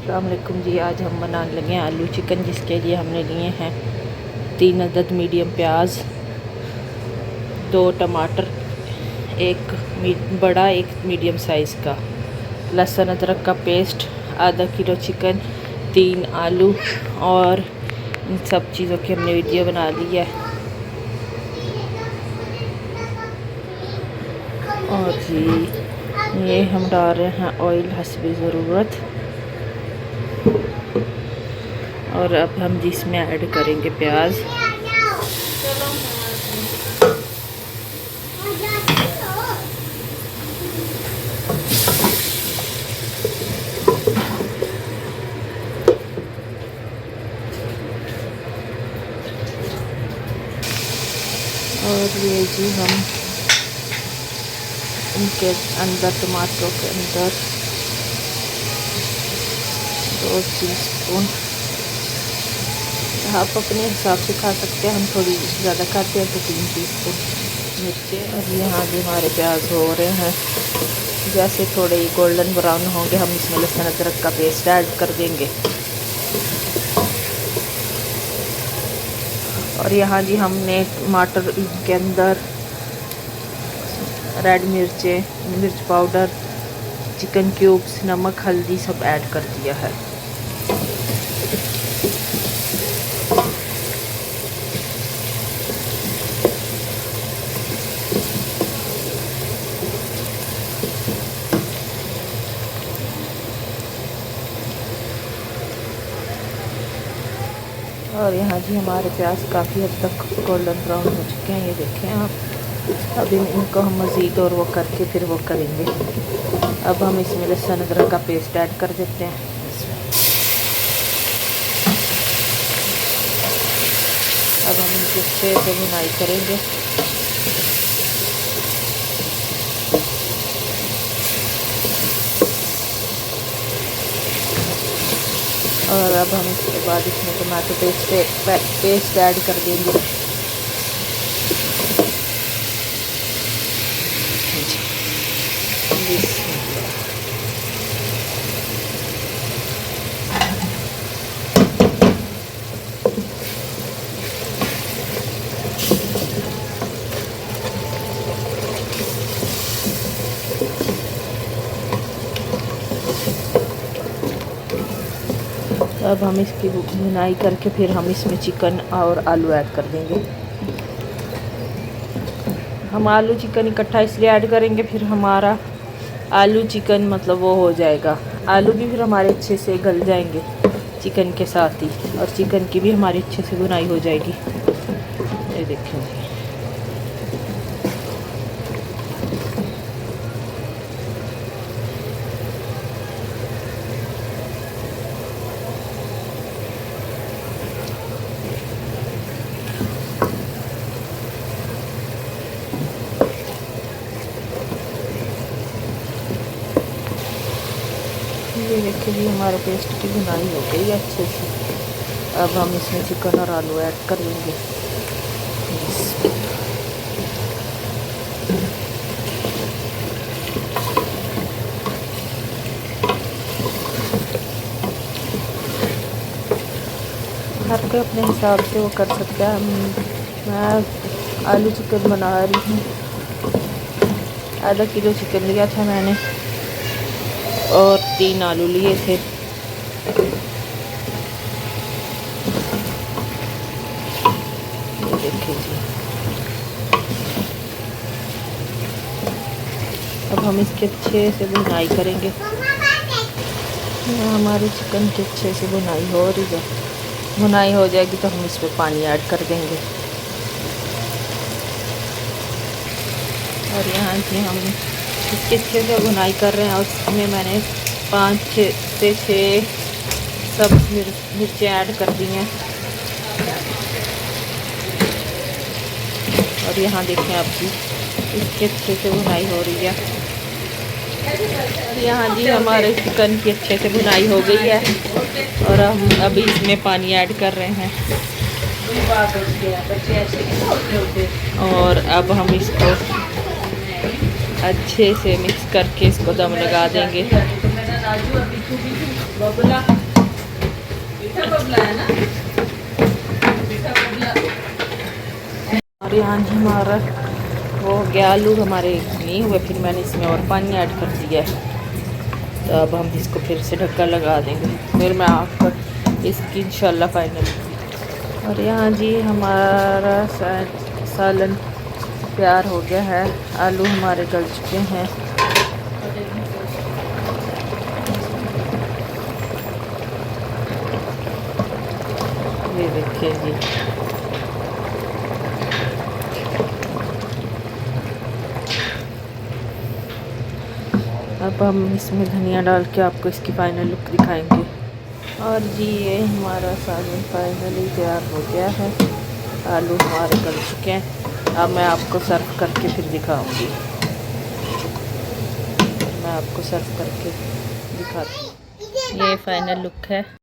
अस्सलाम वालेकुम जी। आज हम बनाने लगे हैं आलू चिकन, जिसके लिए हमने लिए हैं 3 अदद मीडियम प्याज, 2 टमाटर, एक बड़ा एक मीडियम साइज़ का लहसुन अदरक का पेस्ट, आधा किलो चिकन, 3 आलू और इन सब चीज़ों की हमने वीडियो बना ली है। और जी ये हम डाल रहे हैं ऑयल हस्बे ज़रूरत। और अब हम जिसमें ऐड करेंगे प्याज। और ये जी हम इनके अंदर टमाटरों के अंदर 2 टीस्पून, आप अपने हिसाब से खा सकते हैं, हम थोड़ी ज़्यादा खाते हैं तो 3 टीस्पून मिर्चें। और यहाँ भी हमारे प्याज हो रहे हैं, जैसे थोड़े गोल्डन ब्राउन होंगे हम इसमें लहसुन अदरक का पेस्ट ऐड कर देंगे। और यहाँ जी हमने टमाटर के अंदर रेड मिर्चें, मिर्च पाउडर, चिकन क्यूब्स, नमक, हल्दी सब ऐड कर दिया है। और यहाँ जी हमारे प्याज काफ़ी हद तक गोल्डन ब्राउन हो चुके हैं, ये देखें आप। अब इनको हम मज़ीद और वो करके फिर वो करेंगे। अब हम इसमें लहसुन अदरक का पेस्ट ऐड कर देते हैं। अब हम इनकी अच्छे से भुनाई करेंगे। और अब हम इसके बाद इसमें टमाटो पेस्ट ऐड कर देंगे। अब हम इसकी भुनाई करके फिर हम इसमें चिकन और आलू ऐड कर देंगे। हम आलू चिकन इकट्ठा इसलिए ऐड करेंगे, फिर हमारा आलू चिकन मतलब वो हो जाएगा। आलू भी फिर हमारे अच्छे से गल जाएंगे चिकन के साथ ही, और चिकन की भी हमारी अच्छे से भुनाई हो जाएगी। ये देखेंगे। ये देखिए जी हमारे पेस्ट की भुनाई हो गई है अच्छे से। अब हम इसमें चिकन और आलू ऐड कर लेंगे। हर कोई अपने हिसाब से वो कर सकता है। मैं आलू चिकन बना रही हूँ। आधा किलो चिकन लिया था मैंने और 3 आलू लिए थे। ये देखिए जी। अब हम इसके अच्छे से भुनाई करेंगे। हमारे चिकन की अच्छे से भुनाई हो रही है। भुनाई हो जाएगी तो हम इसमें पानी ऐड कर देंगे। और यहाँ से हम इसके अच्छे से भुनाई कर रहे हैं, और उसमें मैंने 5 से 6 सब मिर्चें ऐड कर दी हैं। और यहाँ देखें आप जी इसके अच्छे से भुनाई हो रही है। यहाँ जी हमारे चिकन की अच्छे से भुनाई हो गई है, और हम अभी इसमें पानी ऐड कर रहे हैं। और अब हम इसको अच्छे से मिक्स करके इसको दम लगा देंगे। बबला, मीठा बबला है ना, मीठा बबला। और यहाँ जी हमारा वो हो गया, आलू हमारे नहीं हुए, फिर मैंने इसमें और पानी ऐड कर दिया है। तो अब हम इसको फिर से ढक्कन लगा देंगे, फिर मैं आपको इसकी इंशाल्लाह फाइनल। और यहाँ जी हमारा सालन तैयार हो गया है, आलू हमारे गल चुके हैं। ये देखिए जी, अब हम इसमें धनिया डाल के आपको इसकी फाइनल लुक दिखाएंगे। और जी ये हमारा सालन फाइनली तैयार हो गया है, आलू हमारे गल चुके हैं। अब मैं आपको सर्व करके फिर दिखाऊंगी, मैं आपको सर्व करके दिखाती हूँ। ये फाइनल लुक है।